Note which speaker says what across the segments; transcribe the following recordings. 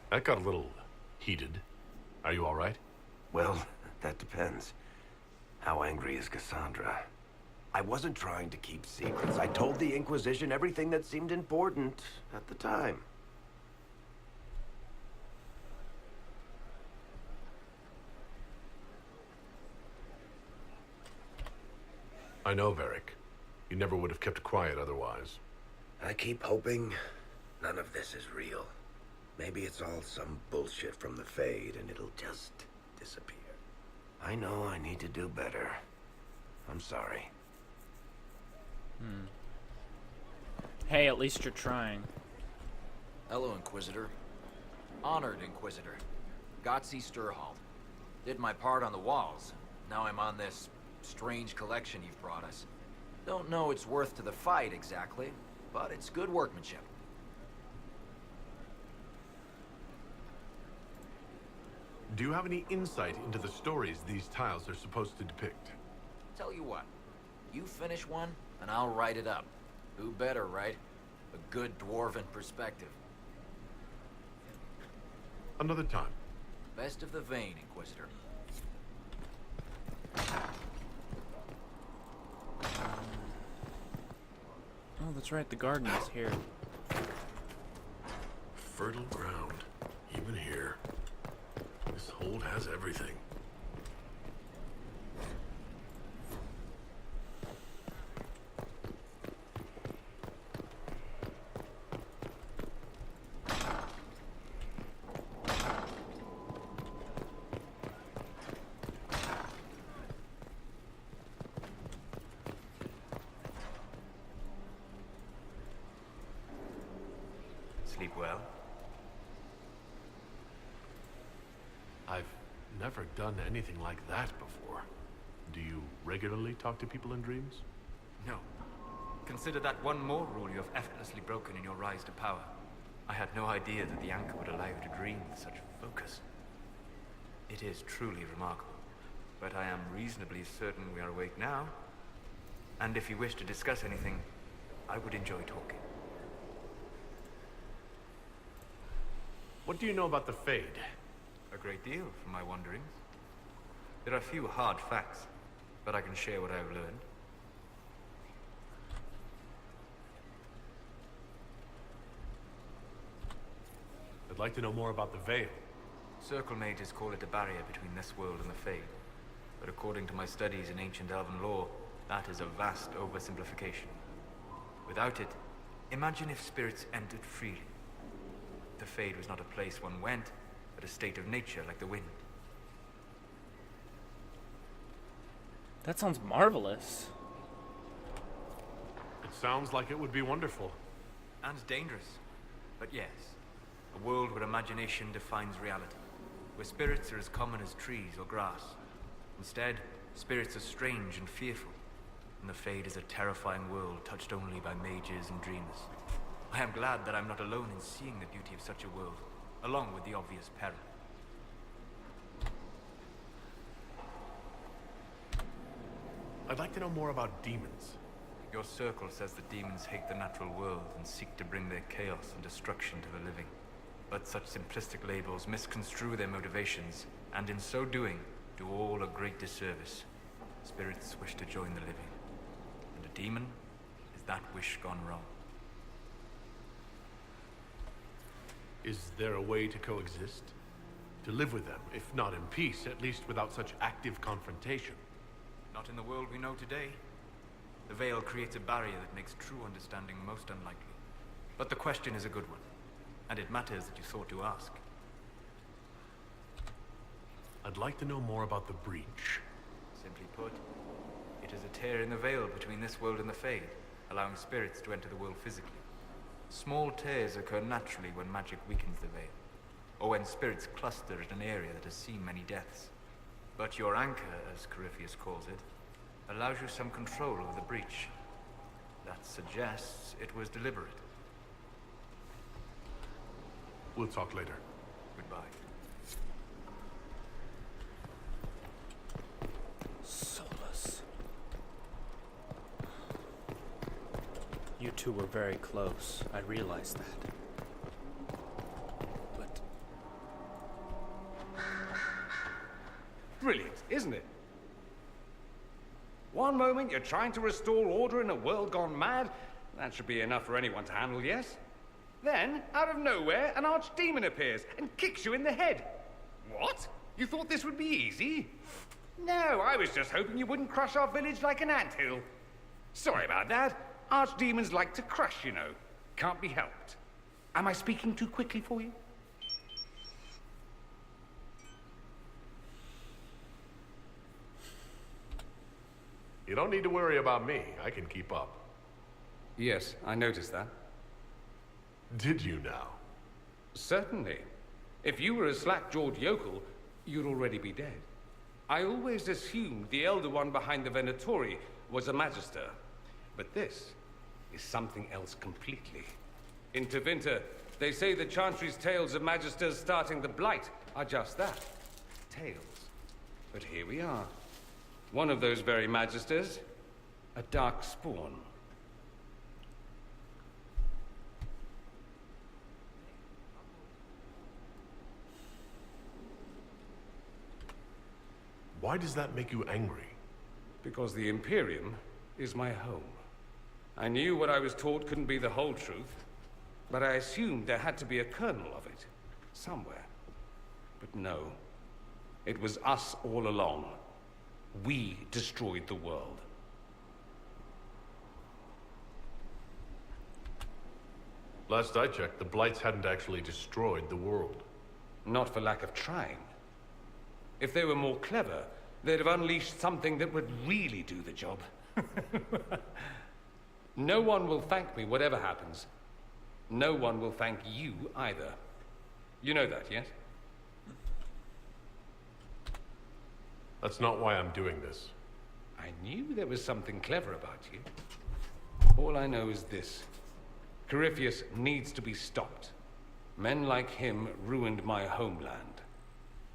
Speaker 1: That got a little heated. Are you all right?
Speaker 2: Well, that depends. How angry is Cassandra? I wasn't trying to keep secrets. I told the Inquisition everything that seemed important at the time.
Speaker 1: I know, Varric. You never would have kept quiet otherwise.
Speaker 2: I keep hoping none of this is real. Maybe it's all some bullshit from the Fade and it'll just disappear. I know I need to do better. I'm sorry.
Speaker 3: Hey, at least you're trying.
Speaker 4: Hello, Inquisitor. Honored Inquisitor. Gotzi Sturhalt. Did my part on the walls. Now I'm on this strange collection you've brought us. Don't know its worth to the fight exactly, but it's good workmanship.
Speaker 1: Do you have any insight into the stories these tiles are supposed to depict?
Speaker 4: Tell you what, you finish one, and I'll write it up. Who better, right? A good dwarven perspective.
Speaker 1: Another time.
Speaker 4: Best of the vein, Inquisitor.
Speaker 3: Oh, that's right, the garden is here.
Speaker 1: Fertile ground. Even here. This hold has everything.
Speaker 5: Sleep well?
Speaker 1: I've never done anything like that before. Do you regularly talk to people in dreams?
Speaker 5: No. Consider that one more rule you have effortlessly broken in your rise to power. I had no idea that the anchor would allow you to dream with such focus. It is truly remarkable. But I am reasonably certain we are awake now. And if you wish to discuss anything, I would enjoy talking.
Speaker 1: What do you know about the Fade?
Speaker 5: A great deal from my wanderings. There are few hard facts, but I can share what I have learned.
Speaker 1: I'd like to know more about the Veil.
Speaker 5: Circle mages call it a barrier between this world and the Fade. But according to my studies in ancient elven lore, that is a vast oversimplification. Without it, imagine if spirits entered freely. The Fade was not a place one went, but a state of nature like the wind.
Speaker 3: That sounds marvelous.
Speaker 1: It sounds like it would be wonderful.
Speaker 5: And dangerous. But yes, a world where imagination defines reality. Where spirits are as common as trees or grass. Instead, spirits are strange and fearful. And the Fade is a terrifying world touched only by mages and dreamers. I am glad that I'm not alone in seeing the beauty of such a world, along with the obvious peril.
Speaker 1: I'd like to know more about demons.
Speaker 5: Your circle says that demons hate the natural world and seek to bring their chaos and destruction to the living. But such simplistic labels misconstrue their motivations, and in so doing, do all a great disservice. Spirits wish to join the living, and a demon is that wish gone wrong.
Speaker 1: Is there a way to coexist? To live with them, if not in peace, at least without such active confrontation?
Speaker 5: Not in the world we know today. The Veil creates a barrier that makes true understanding most unlikely. But the question is a good one, and it matters that you thought to ask.
Speaker 1: I'd like to know more about the breach.
Speaker 5: Simply put, it is a tear in the veil between this world and the Fade, allowing spirits to enter the world physically. Small tears occur naturally when magic weakens the veil, or when spirits cluster at an area that has seen many deaths. But your anchor, as Corypheus calls it, allows you some control over the breach. That suggests it was deliberate.
Speaker 1: We'll talk later.
Speaker 5: Goodbye.
Speaker 3: Solus. You two were very close. I realize that. But
Speaker 6: brilliant, isn't it? One moment you're trying to restore order in a world gone mad. That should be enough for anyone to handle, yes? Then, out of nowhere, an archdemon appears and kicks you in the head. What? You thought this would be easy? No, I was just hoping you wouldn't crush our village like an anthill. Sorry about that. Archdemons like to crush, you know. Can't be helped. Am I speaking too quickly for you?
Speaker 1: You don't need to worry about me. I can keep up.
Speaker 6: Yes, I noticed that.
Speaker 1: Did you now?
Speaker 6: Certainly. If you were a slack-jawed yokel, you'd already be dead. I always assumed the Elder One behind the Venatori was a Magister. But this is something else completely. In Tevinter, they say the Chantry's tales of Magisters starting the Blight are just that. Tales. But here we are. One of those very Magisters, a dark spawn.
Speaker 1: Why does that make you angry?
Speaker 6: Because the Imperium is my home. I knew what I was taught couldn't be the whole truth, but I assumed there had to be a kernel of it, somewhere. But no, it was us all along. We destroyed the world.
Speaker 1: Last I checked, the Blights hadn't actually destroyed the world.
Speaker 6: Not for lack of trying. If they were more clever, they'd have unleashed something that would really do the job. No one will thank me, whatever happens. No one will thank you either. You know that, yes?
Speaker 1: That's not why I'm doing this.
Speaker 6: I knew there was something clever about you. All I know is this. Corypheus needs to be stopped. Men like him ruined my homeland.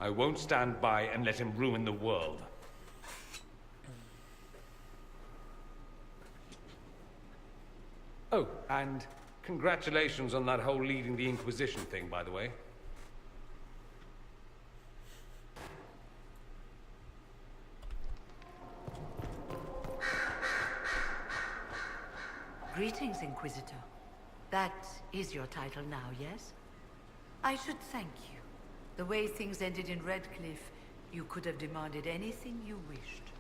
Speaker 6: I won't stand by and let him ruin the world. Oh, and congratulations on that whole leading the Inquisition thing, by the way.
Speaker 7: Greetings, Inquisitor. That is your title now, yes? I should thank you. The way things ended in Redcliffe, you could have demanded anything you wished.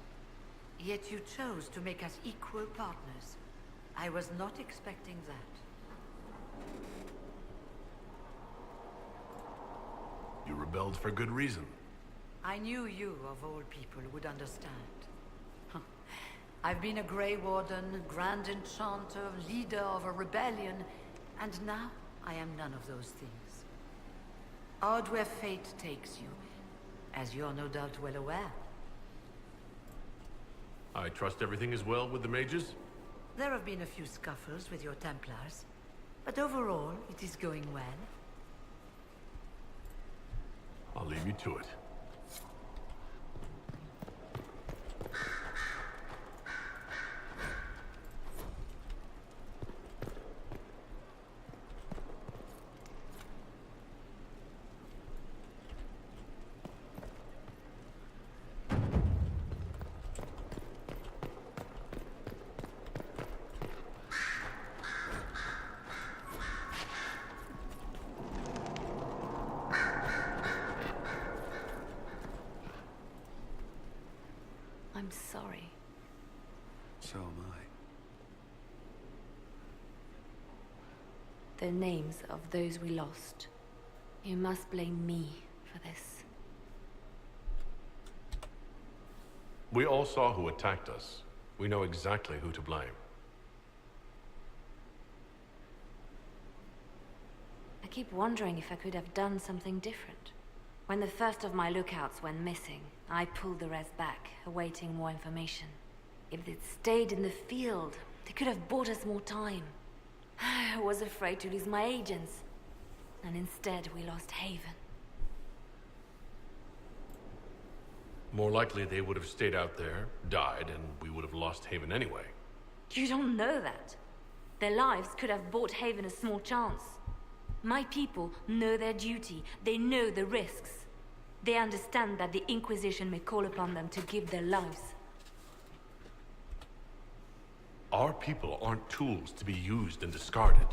Speaker 7: Yet you chose to make us equal partners. I was not expecting that.
Speaker 1: You rebelled for good reason.
Speaker 7: I knew you, of all people, would understand. I've been a Grey Warden, Grand Enchanter, leader of a rebellion, and now I am none of those things. Odd where fate takes you, as you're no doubt well aware.
Speaker 1: I trust everything is well with the mages?
Speaker 7: There have been a few scuffles with your Templars, but overall, it is going well.
Speaker 1: I'll leave you to it.
Speaker 8: I'm sorry.
Speaker 2: So am I.
Speaker 8: The names of those we lost. You must blame me for this.
Speaker 1: We all saw who attacked us. We know exactly who to blame.
Speaker 8: I keep wondering if I could have done something different. When the first of my lookouts went missing, I pulled the rest back, awaiting more information. If they'd stayed in the field, they could have bought us more time. I was afraid to lose my agents, and instead we lost Haven.
Speaker 1: More likely they would have stayed out there, died, and we would have lost Haven anyway.
Speaker 8: You don't know that. Their lives could have bought Haven a small chance. My people know their duty. They know the risks. They understand that the Inquisition may call upon them to give their lives.
Speaker 1: Our people aren't tools to be used and discarded.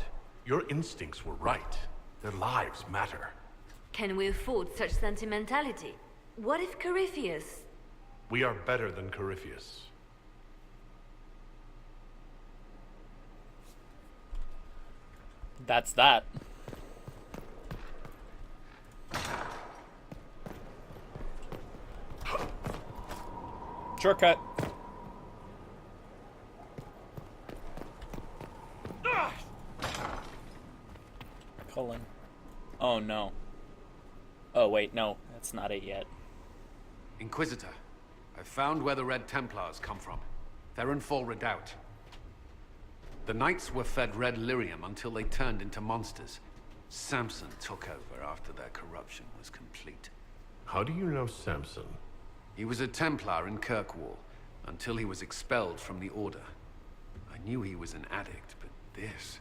Speaker 1: Your instincts were right. Their lives matter.
Speaker 8: Can we afford such sentimentality? What if Corypheus...
Speaker 1: We are better than Corypheus.
Speaker 3: That's that. Shortcut. Cullen. Oh no. Oh wait, no, that's not it yet.
Speaker 6: Inquisitor, I've found where the Red Templars come from. They're in Fall Redoubt. The Knights were fed red lyrium until they turned into monsters. Samson took over after their corruption was complete.
Speaker 1: How do you know Samson?
Speaker 6: He was a Templar in Kirkwall, until he was expelled from the Order. I knew he was an addict, but this...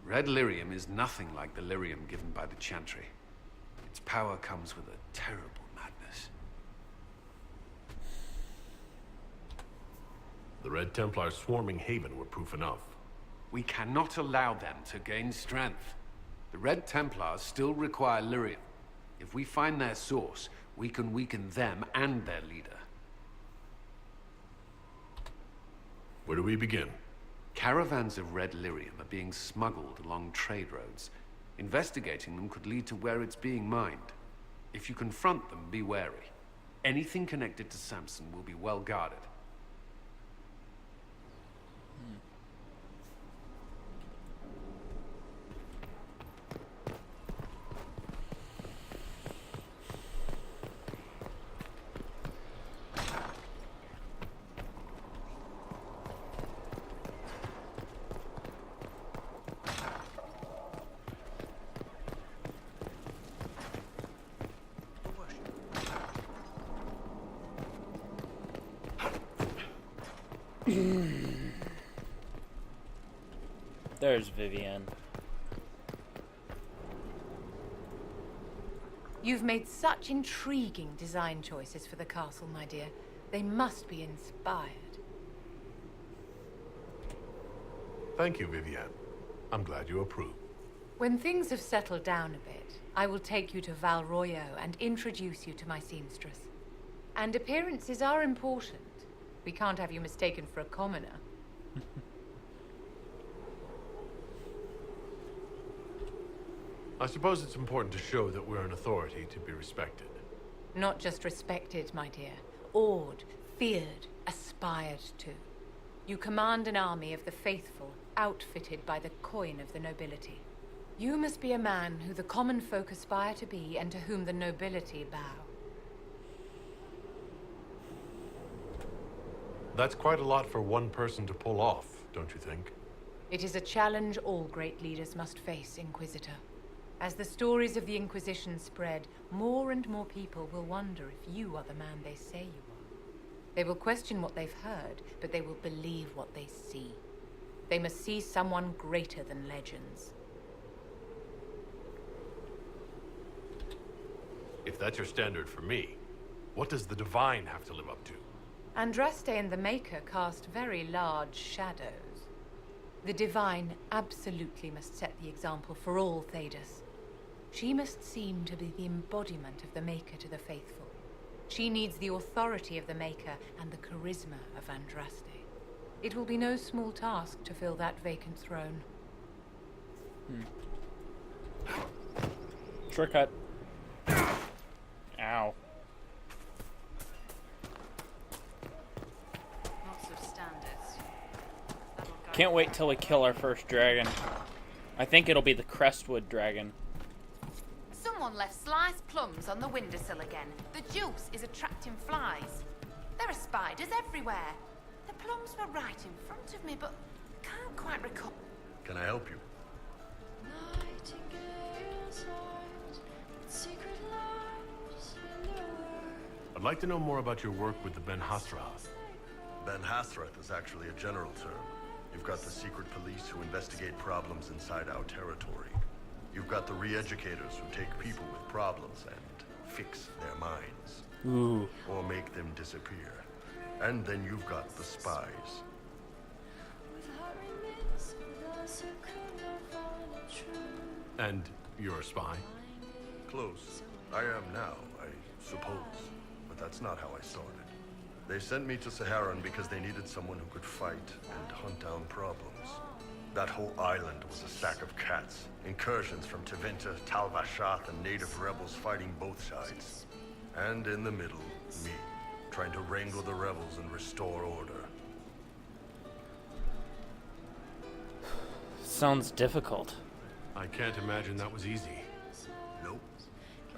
Speaker 6: Red lyrium is nothing like the lyrium given by the Chantry. Its power comes with a terrible madness.
Speaker 1: The Red Templars swarming Haven were proof enough.
Speaker 6: We cannot allow them to gain strength. The Red Templars still require lyrium. If we find their source, we can weaken them and their leader.
Speaker 1: Where do we begin?
Speaker 6: Caravans of red lyrium are being smuggled along trade roads. Investigating them could lead to where it's being mined. If you confront them, be wary. Anything connected to Samson will be well guarded.
Speaker 3: There's Vivienne.
Speaker 9: You've made such intriguing design choices for the castle, my dear. They must be inspired.
Speaker 1: Thank you, Vivienne. I'm glad you approve.
Speaker 9: When things have settled down a bit, I will take you to Val Royeaux and introduce you to my seamstress. And appearances are important. We can't have you mistaken for a commoner.
Speaker 1: I suppose it's important to show that we're an authority to be respected.
Speaker 9: Not just respected, my dear. Awed, feared, aspired to. You command an army of the faithful, outfitted by the coin of the nobility. You must be a man who the common folk aspire to be and to whom the nobility bow.
Speaker 1: That's quite a lot for one person to pull off, don't you think?
Speaker 9: It is a challenge all great leaders must face, Inquisitor. As the stories of the Inquisition spread, more and more people will wonder if you are the man they say you are. They will question what they've heard, but they will believe what they see. They must see someone greater than legends.
Speaker 1: If that's your standard for me, what does the Divine have to live up to?
Speaker 9: Andraste and the Maker cast very large shadows. The Divine absolutely must set the example for all Thedas. She must seem to be the embodiment of the Maker to the faithful. She needs the authority of the Maker and the charisma of Andraste. It will be no small task to fill that vacant throne.
Speaker 3: Shortcut. Ow. Can't wait till we kill our first dragon. I think it'll be the Crestwood dragon.
Speaker 10: Someone left sliced plums on the windowsill again. The juice is attracting flies. There are spiders everywhere. The plums were right in front of me, but I can't quite recall.
Speaker 2: Can I help you?
Speaker 1: I'd like to know more about your work with the Ben Hasrath.
Speaker 11: Ben Hasrath is actually a general term. You've got the secret police who investigate problems inside our territory. You've got the re-educators who take people with problems and fix their minds.
Speaker 3: Ooh.
Speaker 11: Or make them disappear. And then you've got the spies.
Speaker 1: And you're a spy?
Speaker 11: Close. I am now, I suppose. But that's not how I started. They sent me to Saharan because they needed someone who could fight and hunt down problems. That whole island was a sack of cats. Incursions from Tevinter, Tal Vashath, and native rebels fighting both sides. And in the middle, me, trying to wrangle the rebels and restore order.
Speaker 3: Sounds difficult.
Speaker 1: I can't imagine that was easy.
Speaker 11: Nope.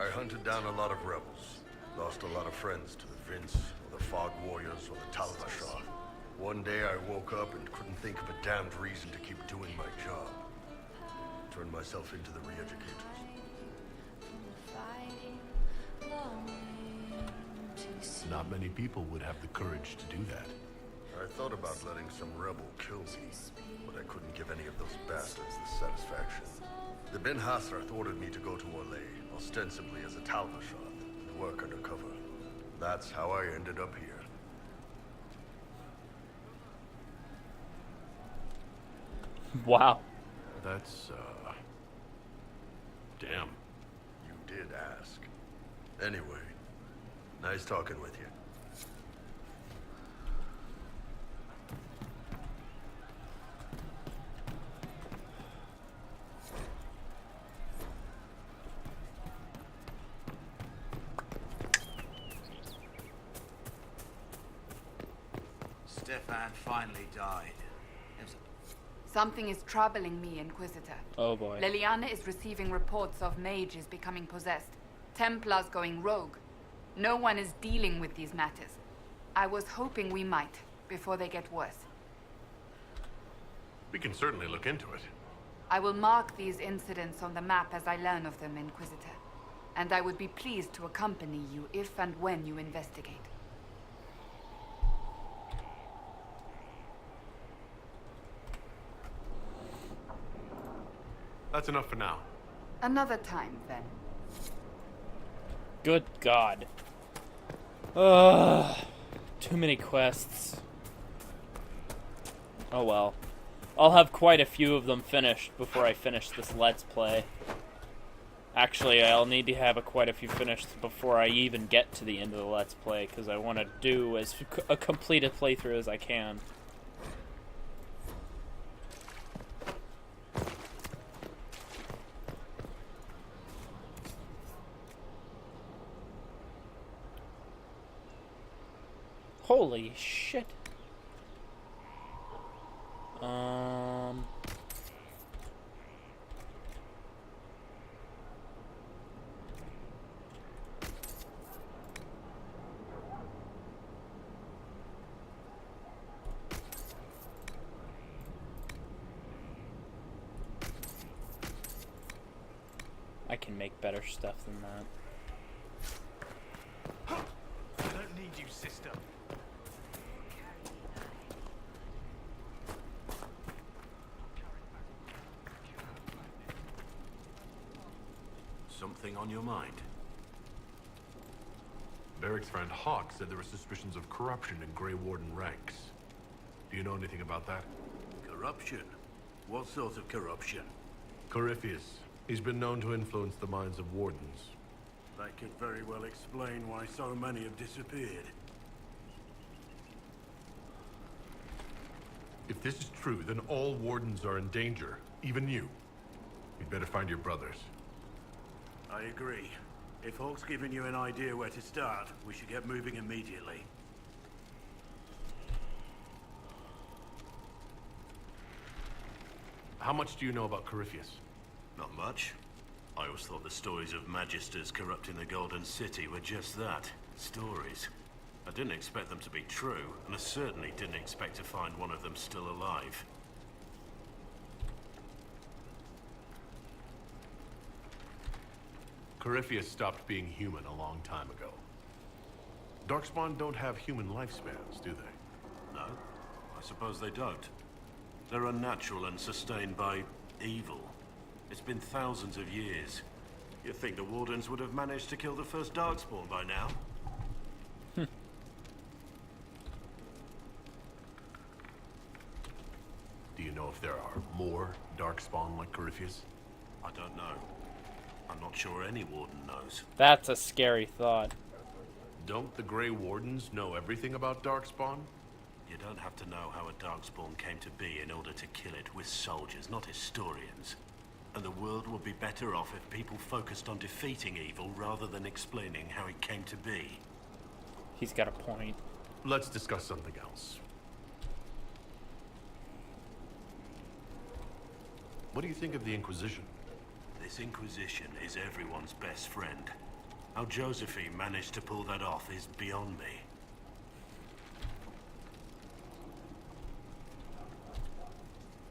Speaker 11: I hunted down a lot of rebels. Lost a lot of friends to the Vince, or the Fog Warriors, or the Tal Vashath. One day I woke up and couldn't think of a damned reason to keep doing my job. Turned myself into the re-educators.
Speaker 1: Not many people would have the courage to do that.
Speaker 11: I thought about letting some rebel kill me, but I couldn't give any of those bastards the satisfaction. The Ben Hasrath ordered me to go to Orlais, ostensibly as a Tal Vashath, and work undercover. That's how I ended up here.
Speaker 3: Wow.
Speaker 1: That's, damn.
Speaker 11: You did ask. Anyway, nice talking with you.
Speaker 12: Stefan finally died.
Speaker 10: Something is troubling me, Inquisitor.
Speaker 3: Oh boy.
Speaker 10: Liliana is receiving reports of mages becoming possessed, Templars going rogue. No one is dealing with these matters. I was hoping we might, before they get worse.
Speaker 1: We can certainly look into it.
Speaker 10: I will mark these incidents on the map as I learn of them, Inquisitor. And I would be pleased to accompany you if and when you investigate.
Speaker 1: That's enough for now.
Speaker 10: Another time, then.
Speaker 3: Good God. Ugh. Too many quests. Oh well. I'll have quite a few of them finished before I finish this Let's Play. Actually, I'll need to have quite a few finished before I even get to the end of the Let's Play, because I want to do as a completed playthrough as I can. Holy shit. I can make better stuff than that.
Speaker 12: I don't need you, sister.
Speaker 1: Something on your mind? Beric's friend Hawk said there were suspicions of corruption in Grey Warden ranks. Do you know anything about that?
Speaker 12: Corruption? What sort of corruption?
Speaker 1: Corypheus. He's been known to influence the minds of wardens.
Speaker 12: That could very well explain why so many have disappeared.
Speaker 1: If this is true, then all wardens are in danger, even you. You'd better find your brothers.
Speaker 12: I agree. If Hawk's given you an idea where to start, we should get moving immediately.
Speaker 1: How much do you know about Corypheus?
Speaker 13: Not much. I always thought the stories of Magisters corrupting the Golden City were just that, stories. I didn't expect them to be true, and I certainly didn't expect to find one of them still alive.
Speaker 1: Corypheus stopped being human a long time ago. Darkspawn don't have human lifespans, do they?
Speaker 13: No, I suppose they don't. They're unnatural and sustained by evil. It's been thousands of years. You'd think the Wardens would have managed to kill the first Darkspawn by now.
Speaker 1: Do you know if there are more Darkspawn like Corypheus?
Speaker 13: I don't know. I'm not sure any Warden knows.
Speaker 3: That's a scary thought.
Speaker 1: Don't the Grey Wardens know everything about Darkspawn?
Speaker 13: You don't have to know how a Darkspawn came to be in order to kill it. We're soldiers, not historians. And the world would be better off if people focused on defeating evil rather than explaining how it came to be.
Speaker 3: He's got a point.
Speaker 1: Let's discuss something else. What do you think of the Inquisition?
Speaker 13: This Inquisition is everyone's best friend. How Josephine managed to pull that off is beyond me.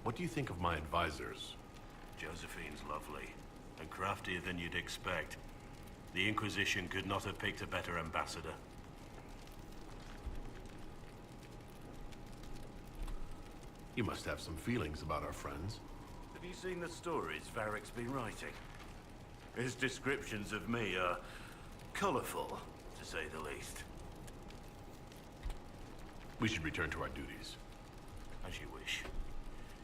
Speaker 1: What do you think of my advisors?
Speaker 13: Josephine's lovely, and craftier than you'd expect. The Inquisition could not have picked a better ambassador.
Speaker 1: You must have some feelings about our friends.
Speaker 12: Have you seen the stories Varric's been writing? His descriptions of me are colorful, to say the least.
Speaker 1: We should return to our duties.
Speaker 13: As you wish.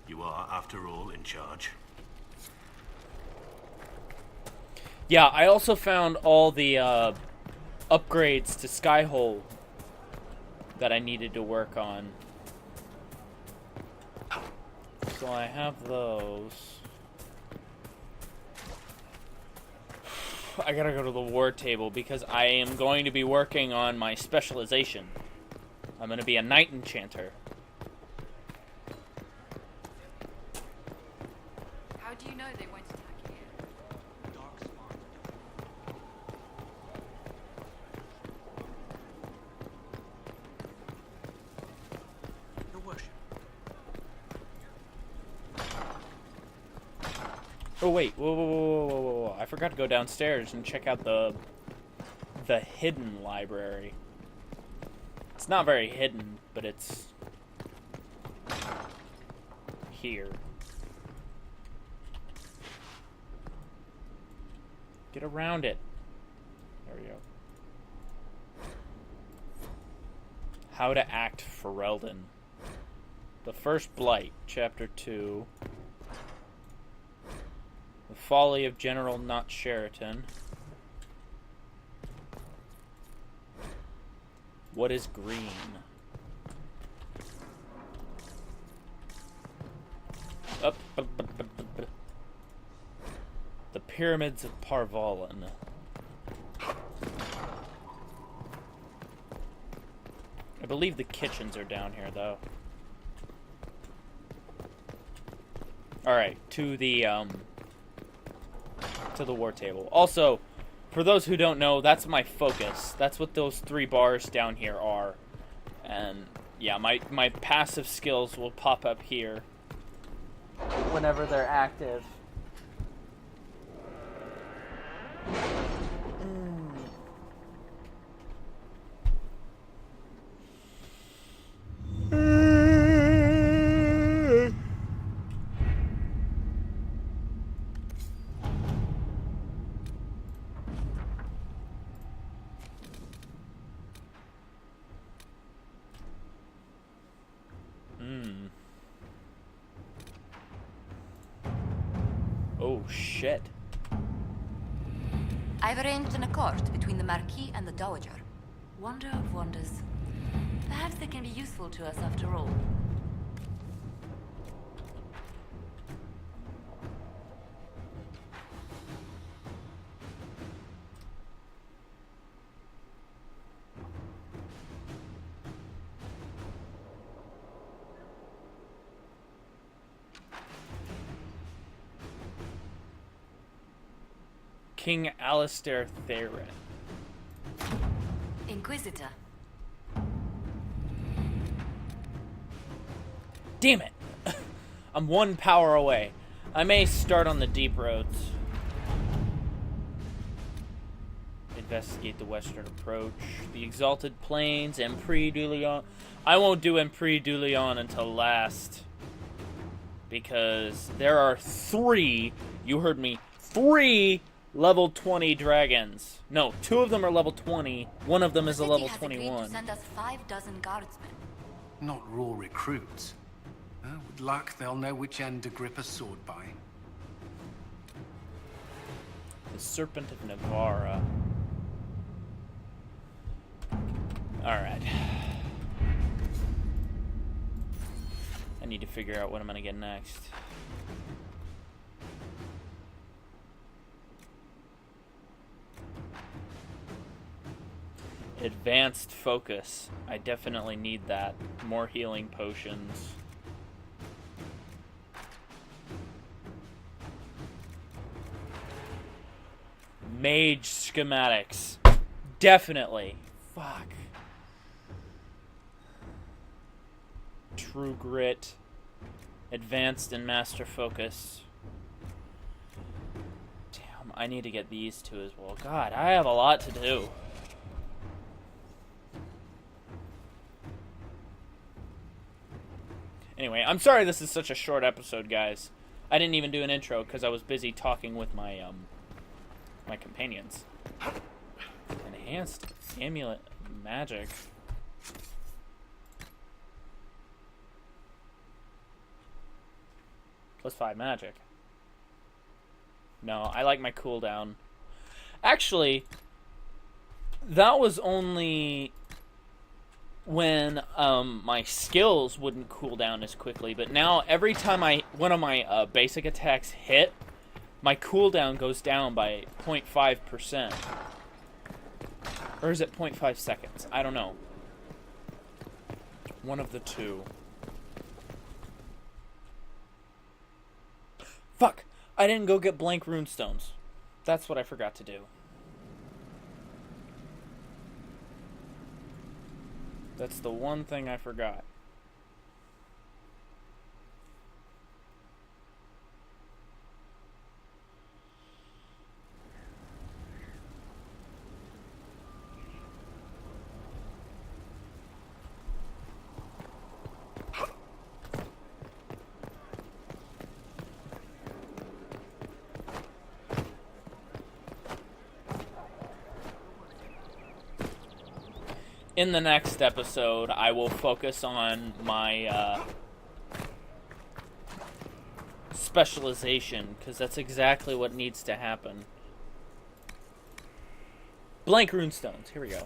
Speaker 13: You are, after all, in charge.
Speaker 3: Yeah, I also found all the upgrades to Skyhold that I needed to work on. So I have those. I gotta go to the war table because I am going to be working on my specialization. I'm gonna be a knight enchanter.
Speaker 10: How do you know they won't attack here?
Speaker 4: Your worship.
Speaker 3: Oh wait, whoa. I forgot to go downstairs and check out the hidden library. It's not very hidden, but it's here. Get around it. There we go. How to act Ferelden. The First Blight, Chapter 2. The Folly of General Not Sheraton. What is green? Up. The Pyramids of Parvalan. I believe the kitchens are down here, though. Alright, to the war table. Also, for those who don't know, that's my focus. That's what those 3 bars down here are. And, yeah, my passive skills will pop up here whenever they're active. Oh, shit.
Speaker 8: I've arranged an accord between the Marquis and the Dowager. Wonder of wonders. Perhaps they can be useful to us after all.
Speaker 3: King Alistair Theron.
Speaker 8: Inquisitor.
Speaker 3: Damn it! I'm 1 power away. I may start on the deep roads. Investigate the western approach. The Exalted Plains, Empire du Lion. I won't do Empire du Lion until last. Because there are 3, you heard me, 3 Level 20 dragons. No, 2 of them are level 20. One of them is a level 21.
Speaker 8: Send us 6 guardsmen.
Speaker 14: Not raw recruits. With luck, they'll know which end to grip a sword by.
Speaker 3: The Serpent of Navarra. Alright. I need to figure out what I'm gonna get next. Advanced focus. I definitely need that. More healing potions. Mage schematics. Definitely. Fuck. True grit. Advanced and master focus. Damn, I need to get these two as well. God, I have a lot to do. Anyway, I'm sorry this is such a short episode, guys. I didn't even do an intro because I was busy talking with my my companions. Enhanced amulet magic. +5 magic. No, I like my cooldown. Actually, that was only when my skills wouldn't cool down as quickly, but now every time one of my basic attacks hit, my cooldown goes down by 0.5%. Or is it 0.5 seconds? I don't know. One of the two. Fuck! I didn't go get blank runestones. That's what I forgot to do. That's the one thing I forgot. In the next episode, I will focus on my specialization, because that's exactly what needs to happen. Blank runestones. Here we go.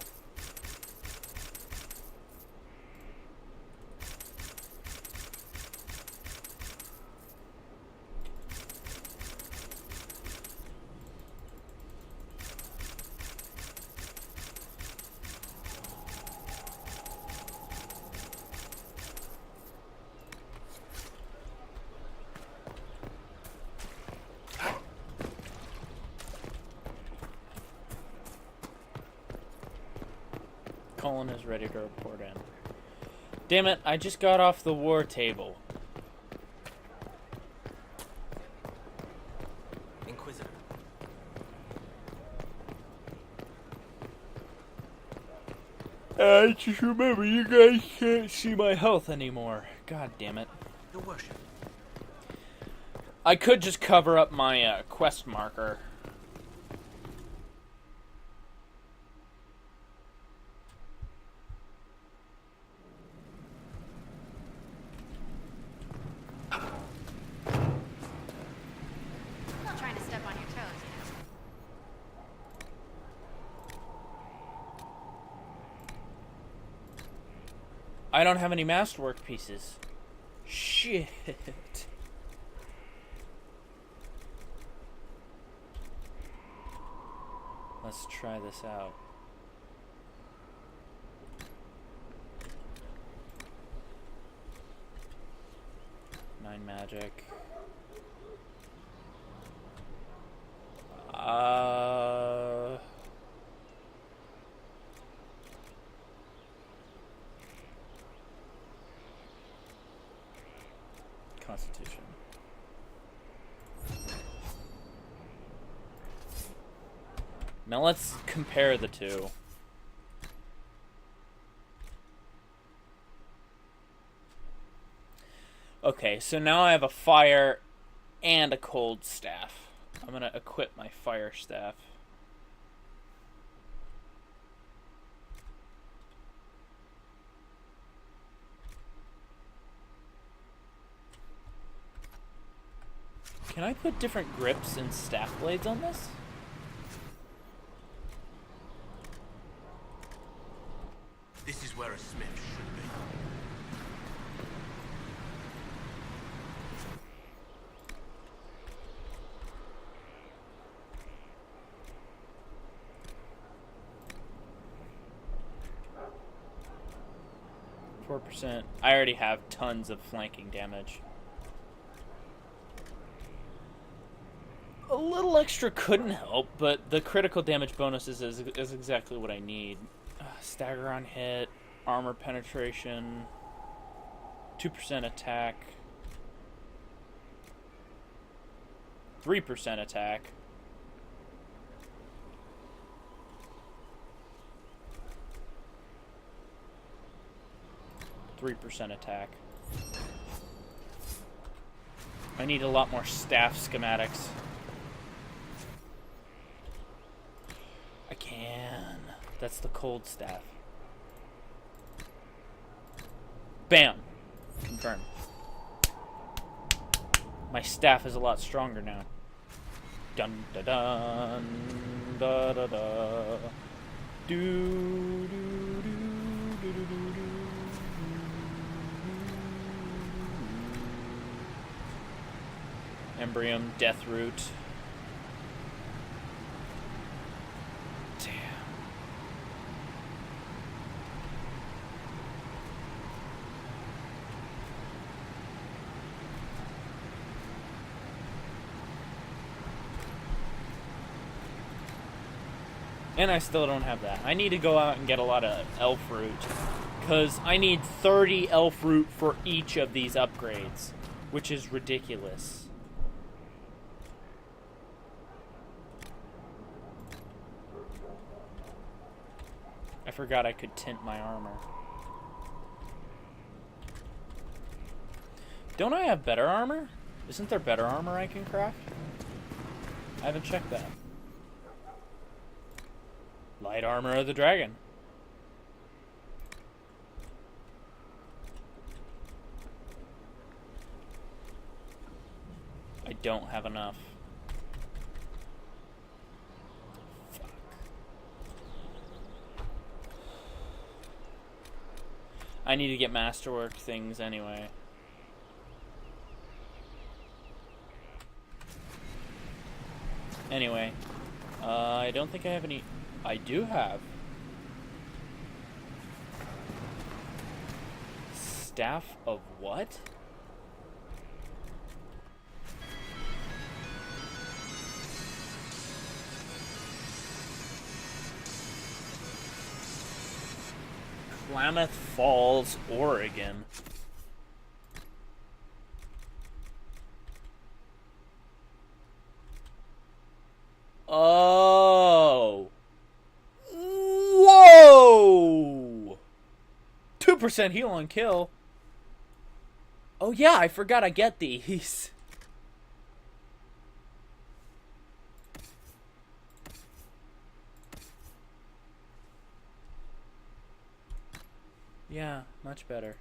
Speaker 3: Colin is ready to report in. Damn it, I just got off the war table.
Speaker 15: Inquisitor.
Speaker 3: Just remember, you guys can't see my health anymore. God damn it.
Speaker 15: Your worship.
Speaker 3: I could just cover up my quest marker. I don't have any masterwork pieces. Shit. Let's try this out. Nine magic. Constitution. Now let's compare the two. Okay, so now I have a fire and a cold staff. I'm gonna equip my fire staff. Can I put different grips and staff blades on this?
Speaker 12: This is where a smith should be.
Speaker 3: 4%. I already have tons of flanking damage. A little extra couldn't help, but the critical damage bonuses is exactly what I need. Stagger on hit, armor penetration, 2% attack, 3% attack. Attack. I need a lot more staff schematics. I can. That's the cold staff. Bam! Confirm. My staff is a lot stronger now. Dun da dun da da da. Do do do do do do do. Embrium, Deathroot. Damn. And I still don't have that. I need to go out and get a lot of elf root, because I need 30 elf root for each of these upgrades, which is ridiculous. I forgot I could tint my armor. Don't I have better armor? Isn't there better armor I can craft? I haven't checked that. Light armor of the dragon. I don't have enough. I need to get masterwork things anyway. Anyway, I don't think I have any. I do have staff of what? Klamath Falls, Oregon. Oh. Whoa! 2% heal on kill. Oh yeah, I forgot I get these. Yeah, much better.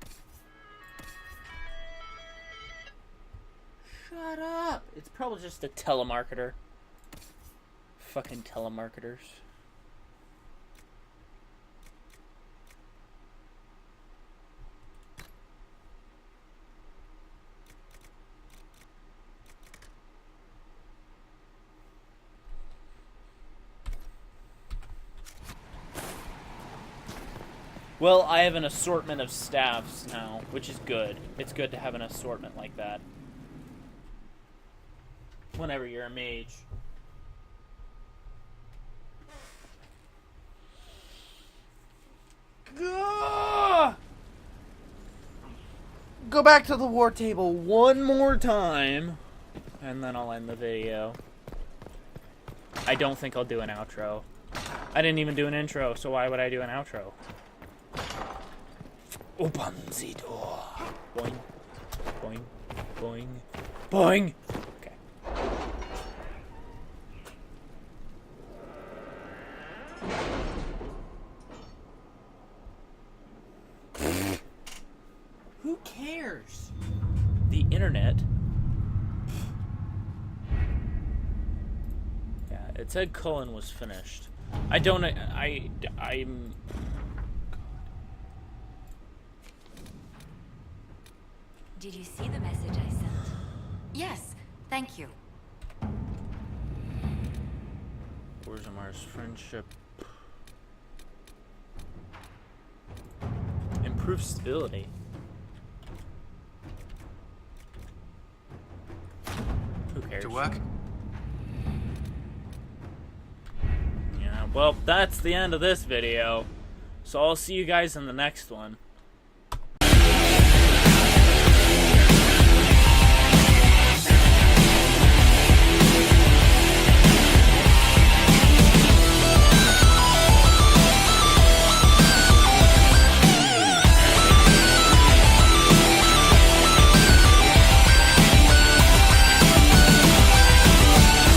Speaker 3: Shut up! It's probably just a telemarketer. Fucking telemarketers. Well, I have an assortment of staffs now, which is good. It's good to have an assortment like that. Whenever you're a mage. Go back to the war table one more time, and then I'll end the video. I don't think I'll do an outro. I didn't even do an intro, so why would I do an outro? Open the door. Boing, boing, boing, boing. Okay. It said Cullen was finished. I'm...
Speaker 8: Did you see the message I sent?
Speaker 7: Yes, thank you.
Speaker 3: Orzamar's friendship. Improve stability. Who cares?
Speaker 14: To work?
Speaker 3: Yeah, well, that's the end of this video. So I'll see you guys in the next one.